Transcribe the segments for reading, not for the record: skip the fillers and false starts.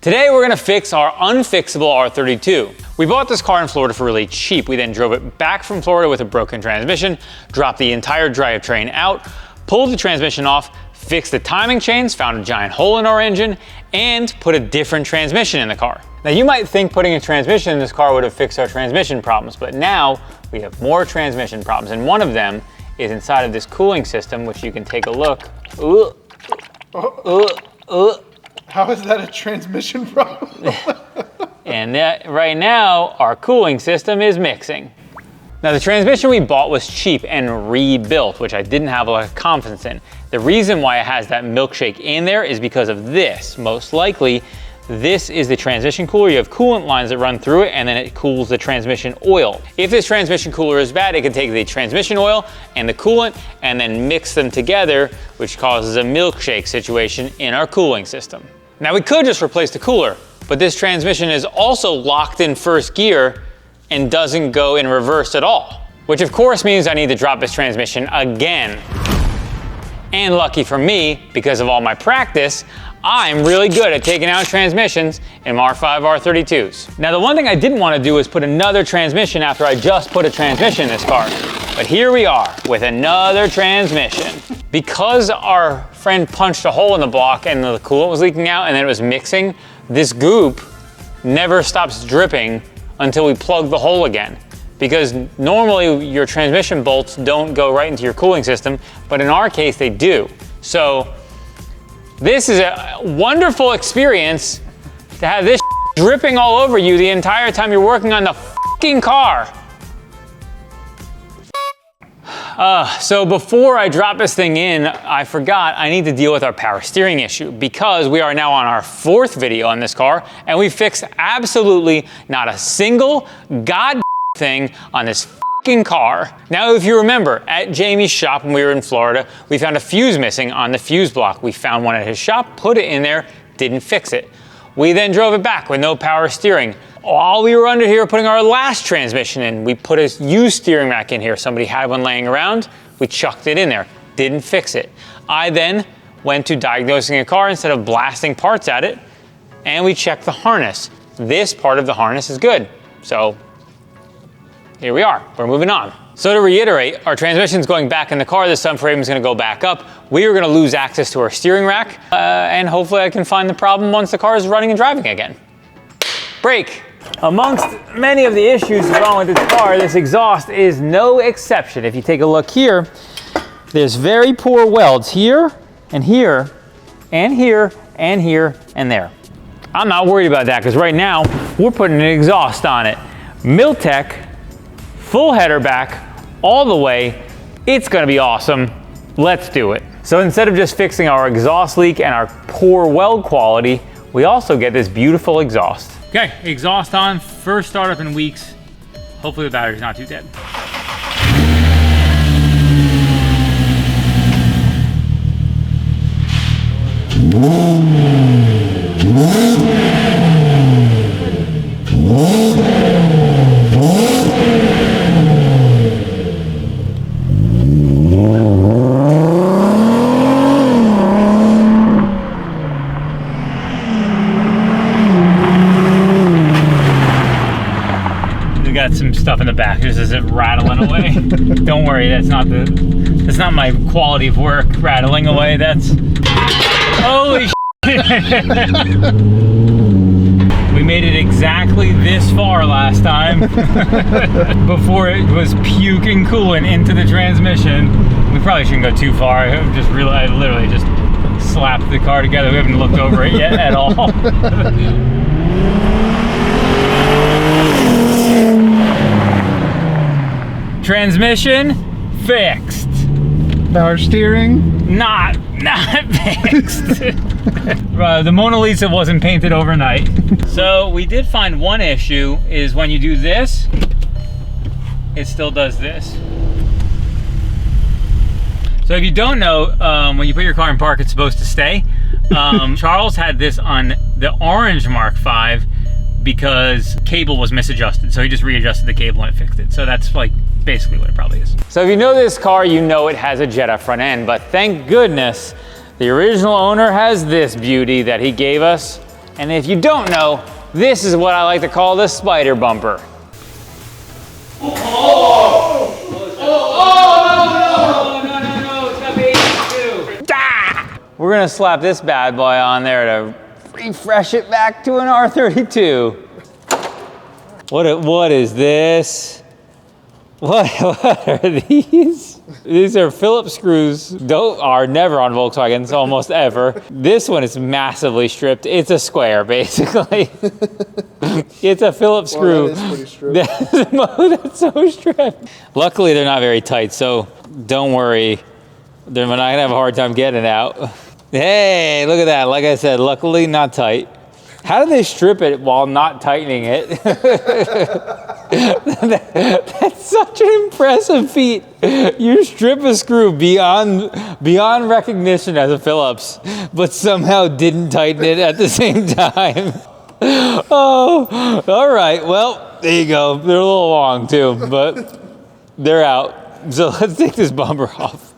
Today we're gonna fix our Unfixable R32. We bought this car in Florida for really cheap. We then drove it back from Florida with a broken transmission, dropped the entire drivetrain out, pulled the transmission off, fixed the timing chains, found a giant hole in our engine, and put a different transmission in the car. Now you might think putting a transmission in this car would have fixed our transmission problems, but now we have more transmission problems, and one of them is inside of this cooling system, which you can take a look. How is that a transmission problem? And right now, our cooling system is mixing. Now the transmission we bought was cheap and rebuilt, which I didn't have a lot of confidence in. The reason why it has that milkshake in there is because of this. Most likely, this is the transmission cooler. You have coolant lines that run through it, and then it cools the transmission oil. If this transmission cooler is bad, it can take the transmission oil and the coolant and then mix them together, which causes a milkshake situation in our cooling system. Now we could just replace the cooler, but this transmission is also locked in first gear and doesn't go in reverse at all, which of course means I need to drop this transmission again. And lucky for me, because of all my practice, I'm really good at taking out transmissions in R5 R32s. Now the one thing I didn't want to do is put another transmission after I just put a transmission in this car. But here we are with another transmission. Because our friend punched a hole in the block and the coolant was leaking out and then it was mixing, this goop never stops dripping until we plug the hole again. Because normally your transmission bolts don't go right into your cooling system, but in our case they do. So this is a wonderful experience to have this dripping all over you the entire time you're working on the fucking car. So before I drop this thing in, I forgot I need to deal with our power steering issue because we are now on our 4th video on this car and we fixed absolutely not a single god thing on this fucking car. Now, if you remember, at Jamie's shop when we were in Florida, we found a fuse missing on the fuse block. We found one at his shop, put it in there, didn't fix it. We then drove it back with no power steering. While we were under here putting our last transmission in, we put a used steering rack in here. Somebody had one laying around, we chucked it in there, didn't fix it. I then went to diagnosing a car instead of blasting parts at it, and we checked the harness. This part of the harness is good. So here we are, we're moving on. So to reiterate, our transmission's going back in the car, the subframe is gonna go back up. We are gonna lose access to our steering rack, and hopefully I can find the problem once the car is running and driving again. Brake. Amongst many of the issues wrong with this car, this exhaust is no exception. If you take a look here, there's very poor welds here, and here, and here, and here, and there. I'm not worried about that, because right now, we're putting an exhaust on it. Milltek, full header back, all the way. It's gonna be awesome. Let's do it. So instead of just fixing our exhaust leak and our poor weld quality, we also get this beautiful exhaust. Okay, exhaust on, first startup in weeks. Hopefully the battery's not too dead. Got some stuff in the back just as it rattling away. Don't worry, that's not my quality of work rattling away. That's holy shit. We made it exactly this far last time before it was puking coolant into the transmission. We probably shouldn't go too far. I literally just slapped the car together. We haven't looked over it yet at all. Transmission fixed. Power steering not fixed. The Mona Lisa wasn't painted overnight. So we did find one issue is when you do this, it still does this. So if you don't know, when you put your car in park, it's supposed to stay. Charles had this on the orange Mark V because cable was misadjusted. So he just readjusted the cable and it fixed it. So that's like basically what it probably is. So if you know this car, you know it has a Jetta front end, but thank goodness the original owner has this beauty that he gave us And if you don't know, this is what I like to call the spider bumper. We're gonna slap this bad boy on there to refresh it back to an R32. What is this? What are these? These are Phillips screws. Are never on Volkswagens, almost ever. This one is massively stripped. It's a square, basically. It's a Phillips screw. That is pretty stripped. That's so stripped. Luckily, they're not very tight, so don't worry. They're not gonna have a hard time getting it out. Hey, look at that. Like I said, luckily not tight. How do they strip it while not tightening it? That's such an impressive feat. You strip a screw beyond recognition as a Phillips, but somehow didn't tighten it at the same time. Oh, all right. Well, there you go. They're a little long too, but they're out. So let's take this bumper off.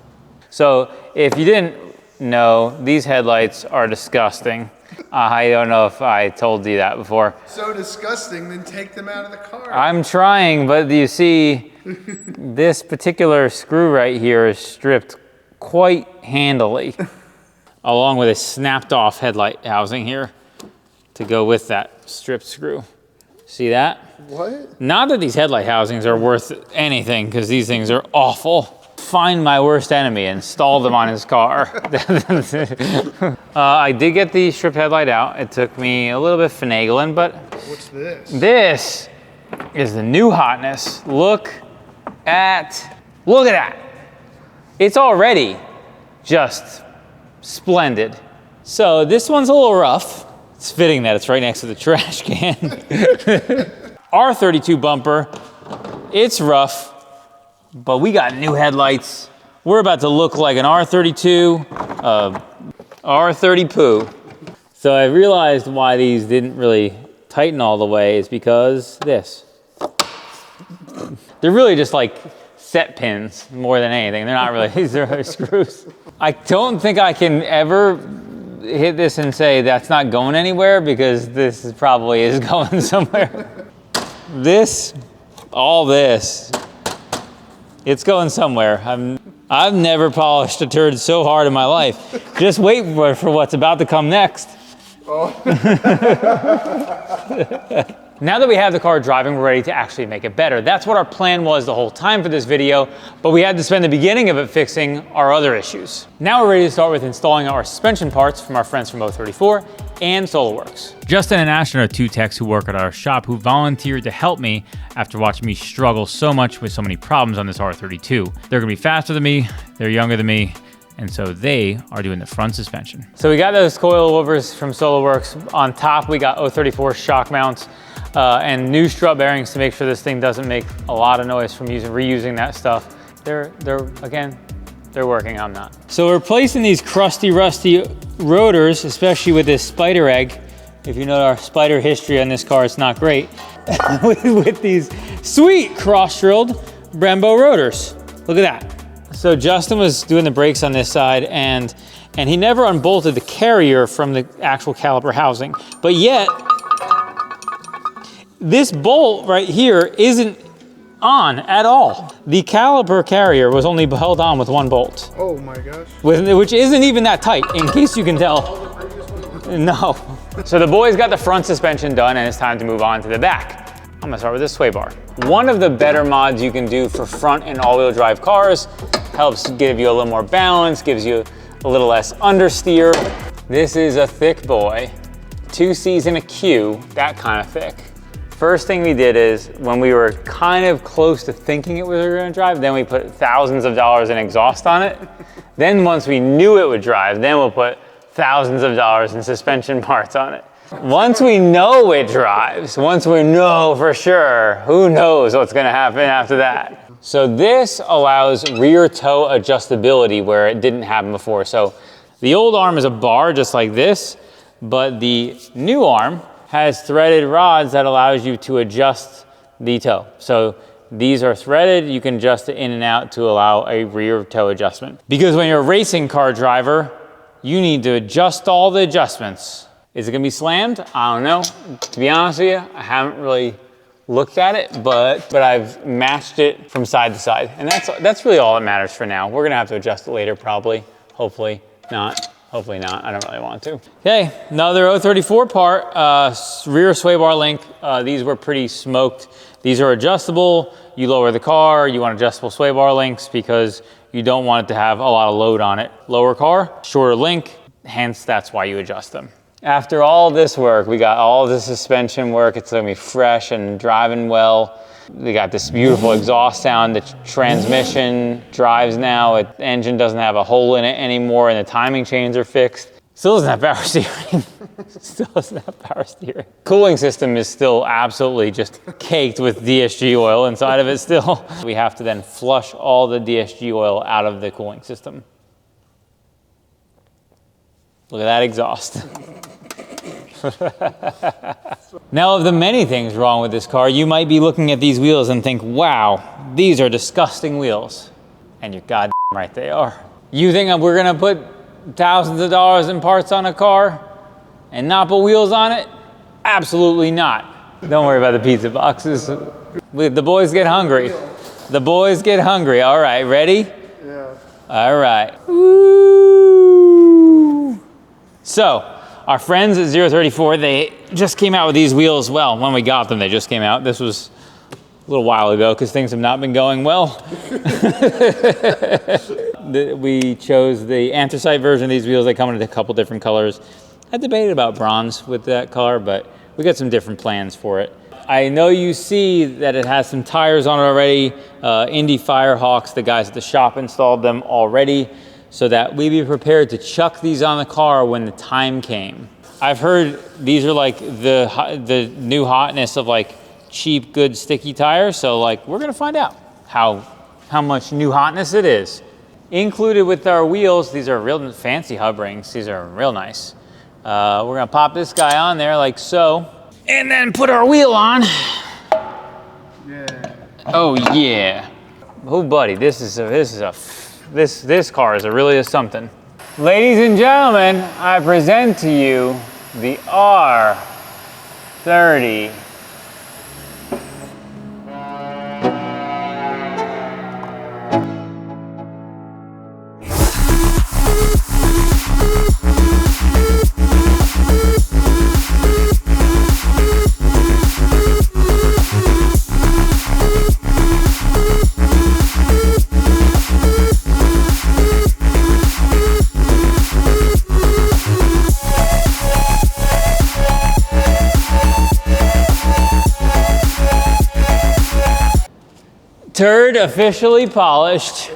So if you didn't know, these headlights are disgusting. I don't know if I told you that before. So disgusting, then take them out of the car. I'm trying, but you see, this particular screw right here is stripped quite handily, along with a snapped off headlight housing here to go with that stripped screw. See that? What? Not that these headlight housings are worth anything, because these things are awful. Find my worst enemy and install them on his car. I did get the stripped headlight out. It took me a little bit finagling, but what's this? This is the new hotness. Look at that. It's already just splendid. So this one's a little rough. It's fitting that it's right next to the trash can. R32 bumper, it's rough. But we got new headlights. We're about to look like an R32, R30 poo. So I realized why these didn't really tighten all the way is because this. They're really just like set pins more than anything. They're not really, these are screws. I don't think I can ever hit this and say that's not going anywhere, because this probably is going somewhere. All this. It's going somewhere. I've never polished a turd so hard in my life. Just wait for what's about to come next. Oh. Now that we have the car driving, we're ready to actually make it better. That's what our plan was the whole time for this video, but we had to spend the beginning of it fixing our other issues. Now we're ready to start with installing our suspension parts from our friends from O34 and Solowerks. Justin and Ashton are two techs who work at our shop who volunteered to help me after watching me struggle so much with so many problems on this R32. They're gonna be faster than me, they're younger than me, and so they are doing the front suspension. So we got those coilovers from Solowerks. On top, we got O34 shock mounts and new strut bearings to make sure this thing doesn't make a lot of noise from reusing that stuff. They're working, I'm not. So we're replacing these crusty, rusty rotors, especially with this spider egg. If you know our spider history on this car, it's not great. with these sweet cross-drilled Brembo rotors. Look at that. So Justin was doing the brakes on this side, and he never unbolted the carrier from the actual caliper housing. But yet, this bolt right here isn't on at all. The caliper carrier was only held on with one bolt. Oh my gosh. Which isn't even that tight, in case you can tell. No. So the boys got the front suspension done, and it's time to move on to the back. I'm gonna start with this sway bar. One of the better mods you can do for front and all-wheel drive cars, helps give you a little more balance, gives you a little less understeer. This is a thick boy, 2 C's and a Q, that kind of thick. First thing we did is, when we were kind of close to thinking it was gonna drive, then we put thousands of dollars in exhaust on it. Then once we knew it would drive, then we'll put thousands of dollars in suspension parts on it. Once we know it drives, once we know for sure, who knows what's gonna happen after that. So this allows rear toe adjustability where it didn't happen before. So the old arm is a bar just like this, but the new arm has threaded rods that allows you to adjust the toe. So these are threaded, you can adjust it in and out to allow a rear toe adjustment. Because when you're a racing car driver, you need to adjust all the adjustments. Is it gonna be slammed? I don't know. To be honest with you, I haven't really looked at it, but I've matched it from side to side. And that's really all that matters for now. We're gonna have to adjust it later probably. Hopefully not. Hopefully not, I don't really want to. Okay, another 034 part, rear sway bar link. These were pretty smoked. These are adjustable. You lower the car, you want adjustable sway bar links because you don't want it to have a lot of load on it. Lower car, shorter link, hence that's why you adjust them. After all this work, we got all the suspension work. It's gonna be fresh and driving well. We got this beautiful exhaust sound. The transmission drives now. The engine doesn't have a hole in it anymore, and the timing chains are fixed. Still doesn't have power steering. Still doesn't have power steering. Cooling system is still absolutely just caked with DSG oil inside of it still. We have to then flush all the DSG oil out of the cooling system. Look at that exhaust. Now, of the many things wrong with this car, you might be looking at these wheels and think, wow, these are disgusting wheels. And you're goddamn right they are. You think we're gonna put thousands of dollars in parts on a car and not put wheels on it? Absolutely not. Don't worry about the pizza boxes. The boys get hungry. The boys get hungry. All right, ready? Yeah. All right. Ooh. So, our friends at 034, they just came out with these wheels. Well, when we got them, they just came out. This was a little while ago because things have not been going well. We chose the anthracite version of these wheels. They come in a couple different colors. I debated about bronze with that color, but we got some different plans for it. I know you see that it has some tires on it already. Indy Firehawks, the guys at the shop installed them already, so that we be prepared to chuck these on the car when the time came. I've heard these are like the new hotness of like cheap, good, sticky tires. So like, we're gonna find out how much new hotness it is. Included with our wheels, these are real fancy hub rings. These are real nice. We're gonna pop this guy on there like so, and then put our wheel on. Yeah. Oh yeah. Oh buddy, this car is really something. Ladies and gentlemen, I present to you the R32. Turd officially polished.